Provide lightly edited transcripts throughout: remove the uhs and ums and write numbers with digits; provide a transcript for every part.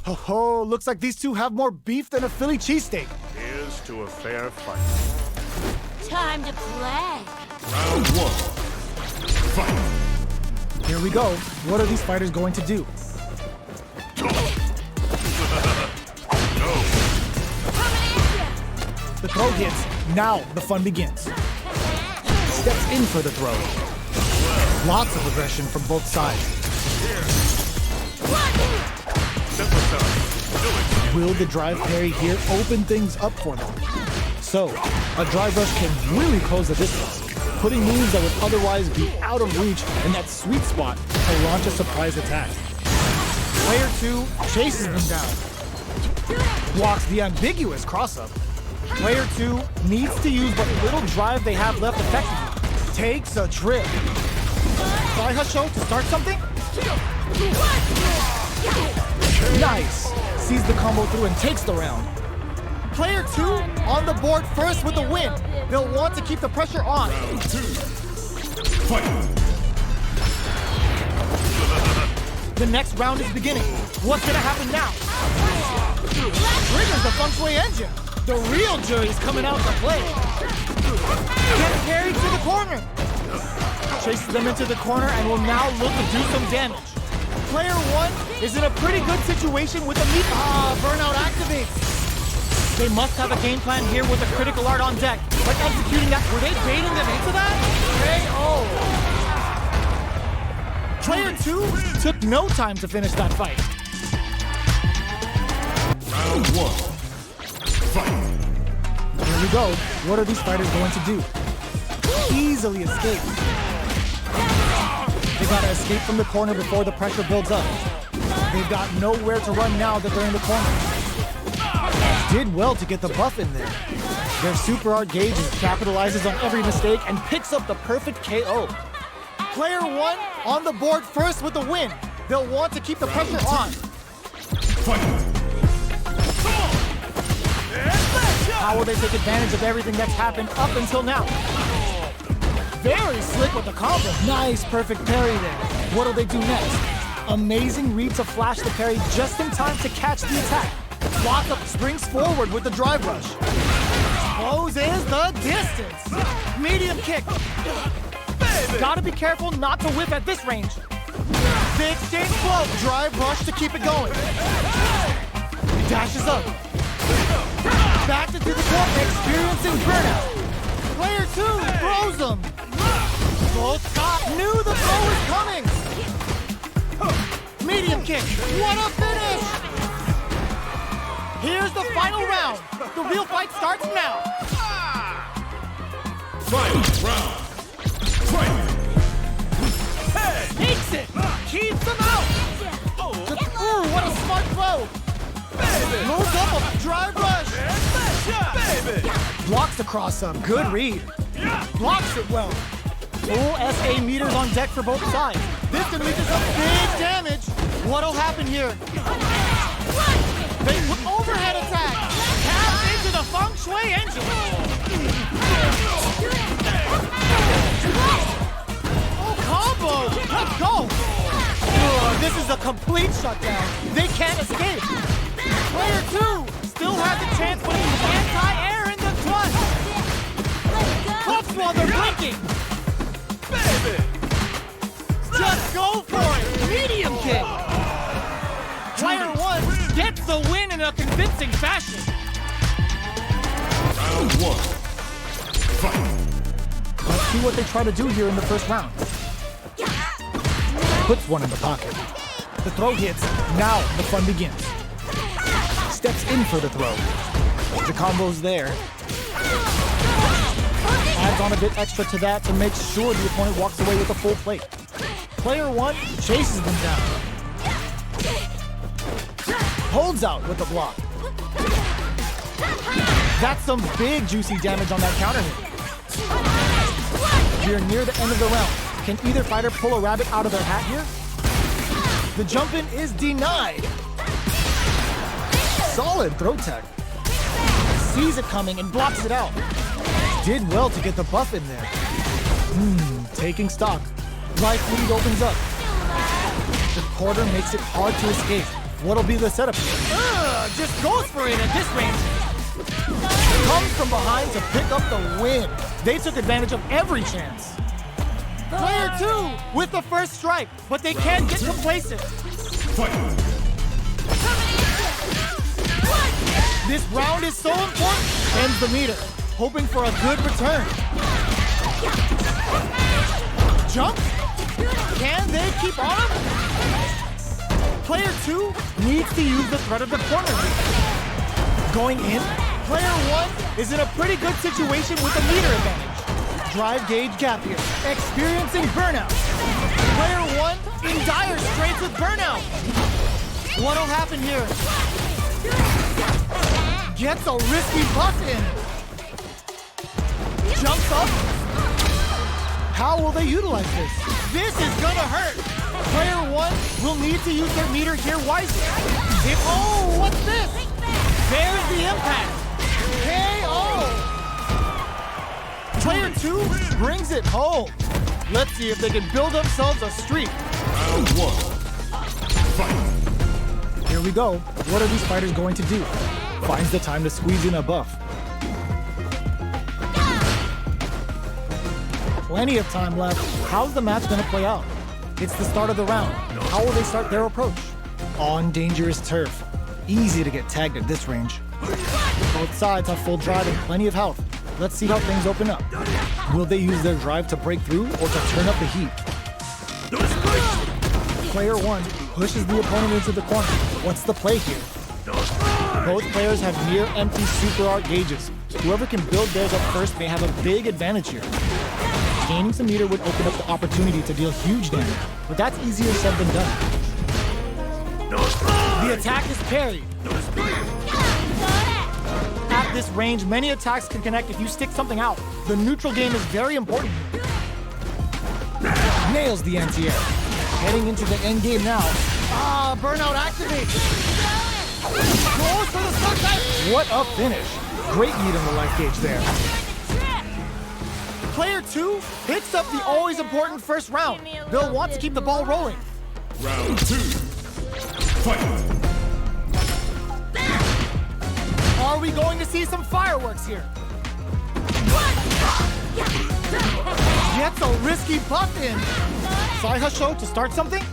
Ho ho, looks like these two have more beef than a Philly cheesesteak. Here's to a fair fight. Time to play. Round one. Fight. Here we go. What are these fighters going to do? The throw hits. Now the fun begins. Steps in for the throw. Lots of aggression from both sides. Will the drive parry here open things up for them? So, a drive rush can really close the distance, putting moves that would otherwise be out of reach in that sweet spot to launch a surprise attack. Player 2 chases them down. Blocks the ambiguous cross-up. Player 2 needs to use what little drive they have left effectively. Takes a trip. Try Husho to start something? Nice! Sees the combo through and takes the round. Player 2 on the board first with the win. They'll want to keep the pressure on. Round 2. Fight. The next round is beginning. What's gonna happen now? Triggers the feng shui engine. The real Juri's coming out to play. Gets carried to the corner. Chases them into the corner and will now look to do some damage. Player 1 is in a pretty good situation with the meat. Burnout activates. They must have a game plan here with a critical art on deck. But executing that, were they baiting them into that? KO. Player 2 took no time to finish that fight. Round 1. Fight. Here we go. What are these fighters going to do? Easily escape. They gotta escape from the corner before the pressure builds up. They've got nowhere to run now that they're in the corner. Did well to get the buff in there. Their super art gauge capitalizes on every mistake and picks up the perfect KO. Player 1 on the board first with the win. They'll want to keep the pressure on. Fight. How will they take advantage of everything that's happened up until now? Very slick with the combo. Nice, perfect parry there. What'll they do next? Amazing read to flash the parry just in time to catch the attack. Lockup springs forward with the drive rush. Closes the distance. Medium kick. Gotta be careful not to whip at this range. The exchange flow. Drive rush to keep it going. Dashes up. Back into the court, experiencing burnout. Player 2 throws him. Both top knew the throw was coming. Medium kick. What a finish! Here's the final round. The real fight starts now. Final round. Fight. Takes it. Keeps him out. Ooh, what a smart throw. Moves up a drive rush. Blocks the cross-up. Good read. Blocks it well. Full SA meters on deck for both sides. This can lead to some big damage. What'll happen here? They overhead attack. Tap into the feng shui engine. Oh, combo. Let's go. This is a complete shutdown. They can't escape. Player 2 still has a chance, but he's anti-air in the clutch. Clutch while they're blinking. Just go for it. Medium kick. Player 1 gets the win in a convincing fashion. Round 1. Fight. Let's see what they try to do here in the first round. Puts one in the pocket. The throw hits. Now the fun begins. Steps in for the throw. The combo's there. Adds on a bit extra to that to make sure the opponent walks away with a full plate. Player 1 chases them down. Holds out with the block. That's some big juicy damage on that counter hit. We are near the end of the round. Can either fighter pull a rabbit out of their hat here? The jump in is denied. Solid throw tech. Sees it coming and blocks it out. Did well to get the buff in there. Taking stock. Life lead opens up. The quarter makes it hard to escape. What'll be the setup here? Just goes for it at this range. Comes from behind to pick up the win. They took advantage of every chance. Player 2 with the first strike, but they can't get complacent. Fight! This round is so important. Ends the meter, hoping for a good return. Jump? Can they keep on him? Player 2 needs to use the threat of the corner. Going in, player 1 is in a pretty good situation with a meter advantage. Drive gauge gap here, experiencing burnout. Player 1 in dire straits with burnout. What'll happen here? Gets a risky buff in. Jumps up. How will they utilize this? This is gonna hurt. Player 1 will need to use their meter here wisely. Oh, what's this? There's the impact. KO. Player 2 brings it home. Let's see if they can build themselves a streak. Round 1. Fight! Here we go. What are these fighters going to do? Finds the time to squeeze in a buff. Plenty of time left. How's the match gonna play out? It's the start of the round. How will they start their approach? On dangerous turf. Easy to get tagged at this range. Both sides have full drive and plenty of health. Let's see how things open up. Will they use their drive to break through or to turn up the heat? Player 1 pushes the opponent into the corner. What's the play here? Both players have near empty super art gauges. Whoever can build theirs up first may have a big advantage here. Gaining some meter would open up the opportunity to deal huge damage, but that's easier said than done. The attack is parried. At this range, many attacks can connect if you stick something out. The neutral game is very important. Nails the anti-air. Heading into the end game now. Burnout activates. Goes for the sunset. What a finish. Great lead on the life gauge there. Player 2 picks up the always important first round. They'll want to keep the ball rolling. Round 2. Fight! Are we going to see some fireworks here? Gets a risky buff in. Saihasho to start something?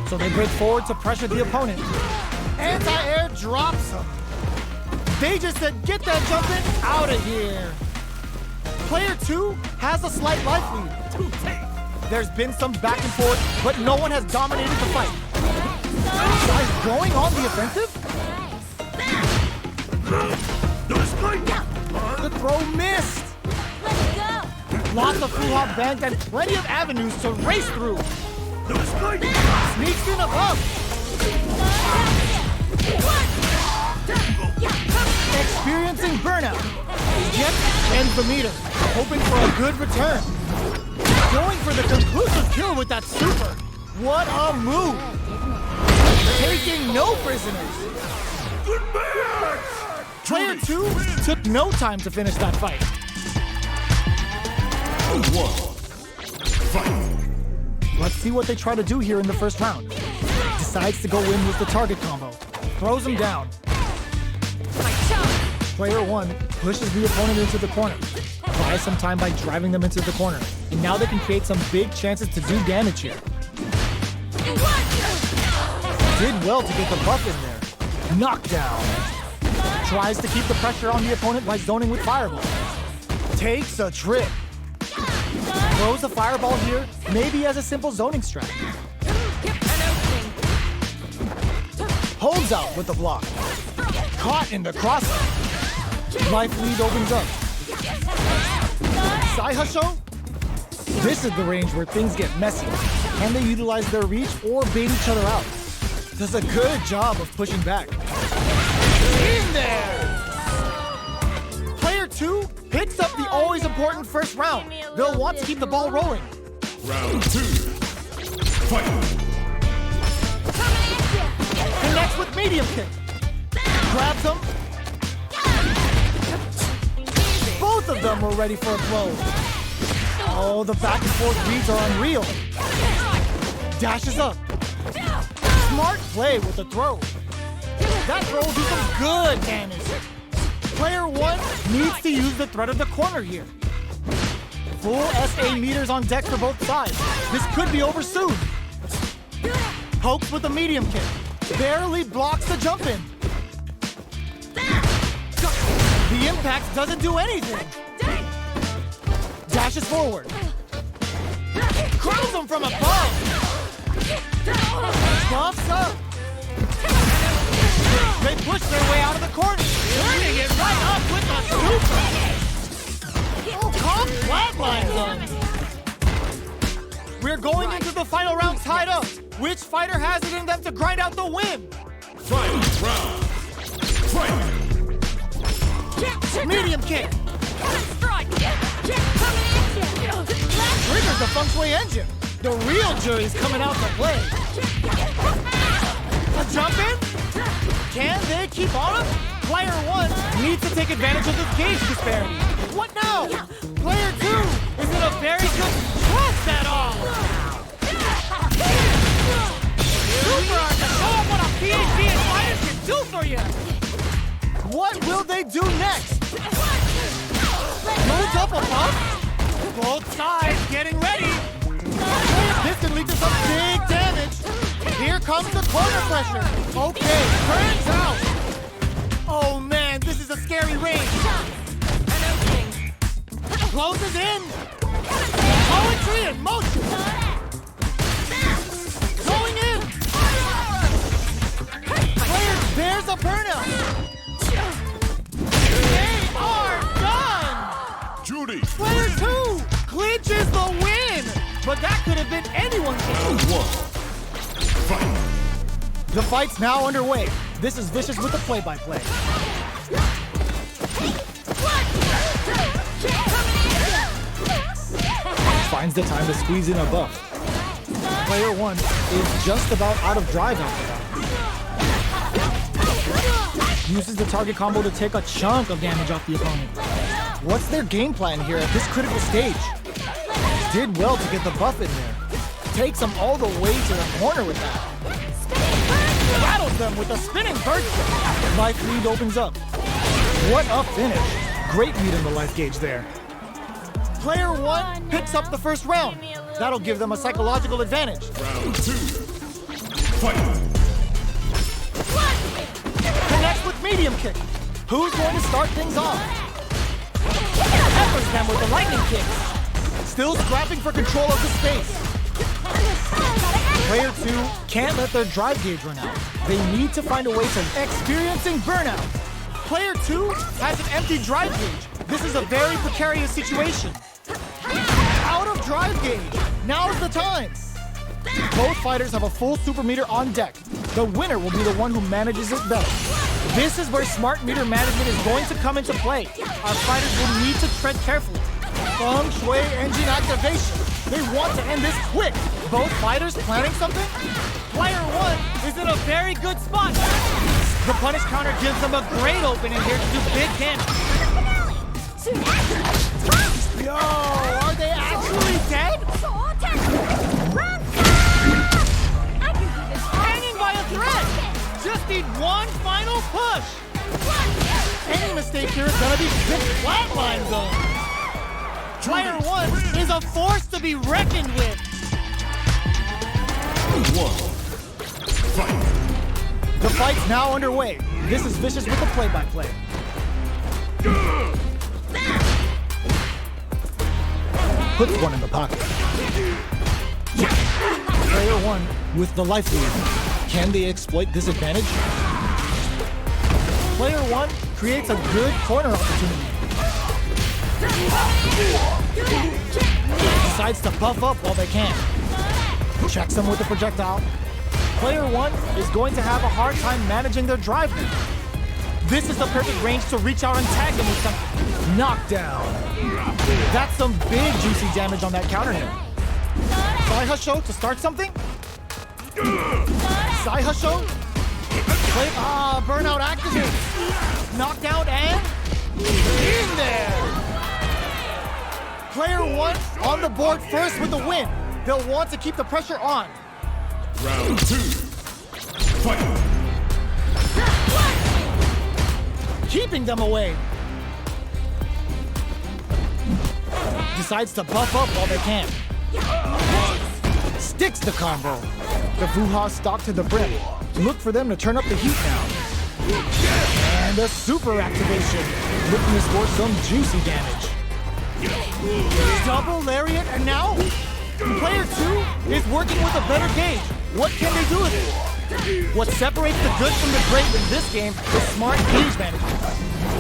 So they break forward to pressure the opponent. Anti-air drops him. They just said, get that jump in, out of here. Player 2 has a slight life lead. There's been some back and forth, but no one has dominated the fight. Guys going on the offensive? The throw missed. Let's go. Lots of full hop bangs and plenty of avenues to race through. Sneaks in above. Experiencing burnout. Yet ends the meter, hoping for a good return. Going for the conclusive kill with that super. What a move. Taking no prisoners. Player 2 took no time to finish that fight. Round 1. Fight! Let's see what they try to do here in the first round. Decides to go in with the target combo. Throws him down. Player 1 pushes the opponent into the corner. Buys some time by driving them into the corner. And now they can create some big chances to do damage here. Did well to get the buff in there. Knockdown. Tries to keep the pressure on the opponent by zoning with Fireball. Takes a trip. Throws a Fireball here, maybe as a simple zoning strat. Holds out with the block. Caught in the crosshair. Life lead opens up. Saihasho? This is the range where things get messy. Can they utilize their reach or bait each other out? Does a good job of pushing back. In there! Player 2 picks up the always important first round. They'll want to keep the ball rolling. Round 2. Fight! Connects with medium kick. Grabs him. Both of them were ready for a blow. Oh, the back and forth reads are unreal. Dashes up. Smart Smart play with the throw. That throw will do some good damage. Player 1 needs to use the threat of the corner here. Full SA meters on deck for both sides. This could be over soon. Pokes with a medium kick. Barely blocks the jump in. The impact doesn't do anything. Dashes forward. Crowns him from above. Buffs up. They push their way out of the corner. Turning it right up with a super. Calm flatline zone. We're going into the final round tied up. Which fighter has it in them to grind out the win? Final round. Fight! Medium kick. Triggers the feng shui engine. The real Juri's coming out to play. A jump in? Can they keep on him? Player 1 needs to take advantage of this gauge disparity. What now? Player 2 is in a very good trust at all. Super hard to show up what a PhD in fighters can do for you. What will they do next? Loads up a pump? Both sides getting ready. This can lead to some big damage. Here comes the corner pressure. Okay, turns out. Oh man, this is a scary range. Closes in. Poetry in motion. Going in. There's a burnout. They are done. Juri. Player 2 clinches the win. But that could have been anyone's game. Round 1. Fight! The fight's now underway. This is Vicious with the play-by-play. Finds the time to squeeze in a buff. Player 1 is just about out of drive after that. Uses the target combo to take a chunk of damage off the opponent. What's their game plan here at this critical stage? Did well to get the buff in there. Takes them all the way to the corner with that. Rattles them with a spinning bird kick. Life lead opens up. What a finish. Great lead in the life gauge there. Player 1 picks up the first round. That'll give them a psychological advantage. Round 2. Fight! Connects with medium kick. Who's going to start things off? Peppers them with the lightning kick. Still scrapping for control of the space. Player 2 can't let their drive gauge run out. They need to find a way to experiencing burnout. Player 2 has an empty drive gauge. This is a very precarious situation. Out of drive gauge. Now's the time. Both fighters have a full super meter on deck. The winner will be the one who manages it best. This is where smart meter management is going to come into play. Our fighters will need to tread carefully. Feng Shui engine activation. They want to end this quick. Both fighters planning something? Player 1 is in a very good spot. The punish counter gives them a great opening here to do big damage. Yo, are they actually dead? Hanging by a thread. Just need one final push. Any mistake here is gonna be big flatline zone. Player 1 is a force to be reckoned with. 1. Fight! The fight's now underway. This is Vicious with the play-by-play. Puts one in the pocket. Player 1 with the life lead. Can they exploit this advantage? Player 1 creates a good corner opportunity. Decides to buff up while they can. Checks them with the projectile. Player 1 is going to have a hard time managing their drive now. This is the perfect range to reach out and tag them with something. Knockdown. That's some big juicy damage on that counter hit. Sai Hasho to start something? Sai Hasho? Burnout activates. Knockdown and in there. Player 1 on the board first with the win. They'll want to keep the pressure on. Round 2. Fight! Keeping them away. Decides to buff up while they can. Sticks the combo. The Vuha stock to the brim. Look for them to turn up the heat now. And a super activation. Looking to score some juicy damage. Double lariat, and now player 2 is working with a better gauge. What can they do with it? What separates the good from the great in this game is smart gauge management.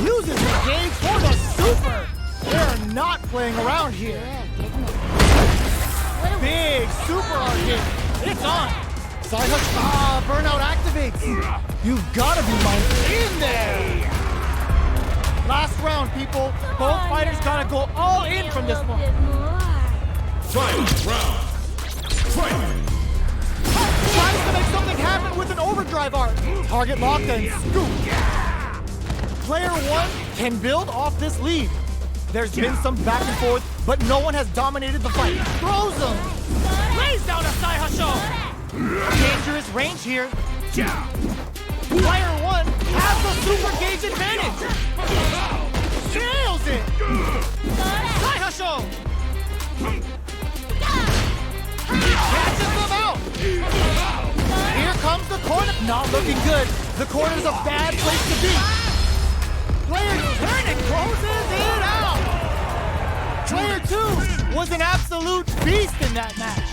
Uses the gauge for the super. They're not playing around here. Big super arcade. It's on. Side hush. Burnout activates. You've got to be mindful. In there. Last round, people. Both fighters got to go all in from this one. Fight! Round! Fight! Tries to make something happen with an overdrive art. Target locked and scoop. Player 1 can build off this lead. There's been some back and forth, but no one has dominated the fight. Throws him. Lays down a Sai Hasho. Dangerous range here. Player 1 has the super gauge advantage. Nails it. Sai Hasho. Catches them out. Here comes the corner. Not looking good. The corner's a bad place to be. Player 10 and closes it out. Player 2 was an absolute beast in that match.